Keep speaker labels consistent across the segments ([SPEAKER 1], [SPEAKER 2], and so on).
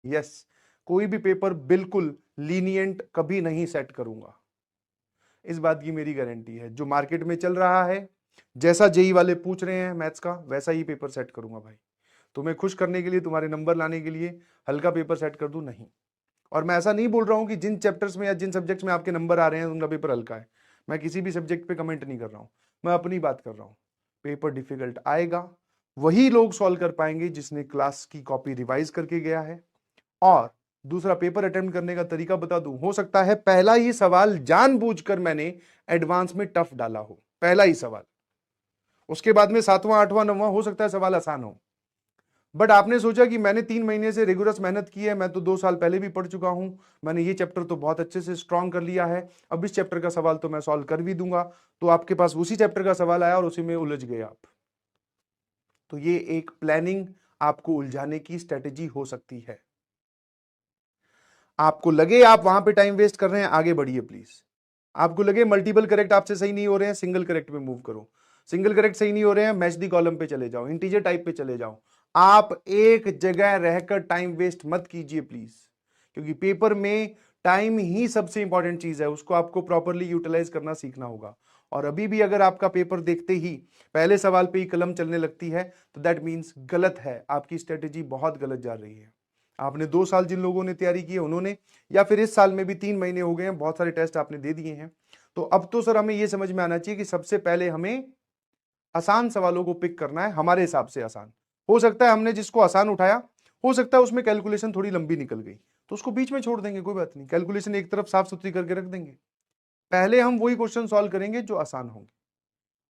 [SPEAKER 1] Yes, कोई भी paper बिल्कुल लीनियंट कभी नहीं सेट करूंगा, इस बात की मेरी गारंटी है। जो मार्केट में चल रहा है, जैसा जेई वाले पूछ रहे हैं मैथ्स का, वैसा ही पेपर सेट करूंगा भाई। तुम्हें खुश करने के लिए, तुम्हारे नंबर लाने के लिए हल्का पेपर सेट कर दूं? नहीं। और मैं ऐसा नहीं बोल रहा हूं कि जिन चैप्टर्स में या जिन सब्जेक्ट्स में आपके नंबर आ रहे हैं उनका पेपर हल्का है। मैं किसी भी सब्जेक्ट पे कमेंट नहीं कर रहा हूं, मैं अपनी बात कर रहा हूं। पेपर डिफिकल्ट आएगा, वही लोग सॉल्व कर पाएंगे जिसने क्लास की कॉपी रिवाइज करके गया है। और दूसरा, पेपर अटेम्प्ट करने का तरीका बता दूं, हो सकता है पहला ही सवाल जानबूझकर मैंने एडवांस में टफ डाला हो, पहला ही सवाल। उसके बाद में 7वां 8वां 9वां हो सकता है सवाल आसान हो, बट आपने सोचा कि मैंने 3 महीने से रिगुलस मेहनत की है, मैं तो 2 साल पहले भी पढ़ चुका हूं, मैंने ये चैप्टर तो बहुत अच्छे से स्ट्रॉन्ग कर लिया है, अब इस चैप्टर का सवाल तो मैं सॉल्व कर भी दूंगा। तो आपके पास उसी चैप्टर का सवाल आया और उसी में उलझ गए आप। तो ये एक प्लानिंग आपको उलझाने की स्ट्रेटेजी हो सकती है। आपको लगे आप वहां पे टाइम वेस्ट कर रहे हैं, आगे बढ़िए प्लीज। आपको लगे मल्टीपल करेक्ट आपसे सही नहीं हो रहे हैं, सिंगल करेक्ट में मूव करो। सिंगल करेक्ट सही नहीं हो रहे हैं, मैच दी कॉलम पे चले जाओ, इंटीजर टाइप पे चले जाओ। आप एक जगह रहकर टाइम वेस्ट मत कीजिए प्लीज, क्योंकि पेपर में टाइम ही सबसे इंपॉर्टेंट चीज है, उसको आपको प्रॉपरली यूटिलाइज करना सीखना होगा। और अभी भी अगर आपका पेपर देखते ही पहले सवाल पे ही कलम चलने लगती है, तो दैट मीन्स गलत है, आपकी स्ट्रेटेजी बहुत गलत जा रही है। आपने 2 साल जिन लोगों ने तैयारी की है उन्होंने, या फिर इस साल में भी 3 महीने हो गए हैं, बहुत सारे टेस्ट आपने दे दिए हैं, तो अब तो सर हमें यह समझ में आना चाहिए कि सबसे पहले हमें आसान सवालों को पिक करना है, हमारे हिसाब से आसान। हो सकता है हमने जिसको आसान उठाया, हो सकता है उसमें कैलकुलेशन थोड़ी लंबी निकल गई, तो उसको बीच में छोड़ देंगे, कोई बात नहीं, कैलकुलेशन एक तरफ साफ सुथरी करके रख देंगे। पहले हम वही क्वेश्चन सॉल्व करेंगे जो आसान होंगे,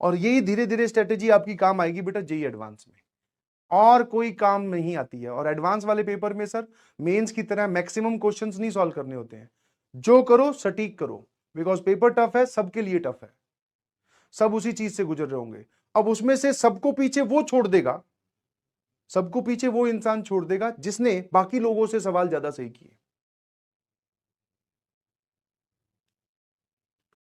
[SPEAKER 1] और यही धीरे धीरे स्ट्रेटेजी आपकी काम आएगी बेटा जेई एडवांस में, और कोई काम नहीं आती है। और एडवांस वाले पेपर में सर मेंस की तरह मैक्सिमम क्वेश्चंस नहीं सॉल्व करने होते हैं, जो करो सटीक करो, बिकॉज पेपर टफ है, सबके लिए टफ है, सब उसी चीज से गुजर रहे होंगे। अब उसमें से सबको पीछे वो छोड़ देगा, सबको पीछे वो इंसान छोड़ देगा जिसने बाकी लोगों से सवाल ज्यादा सही किए।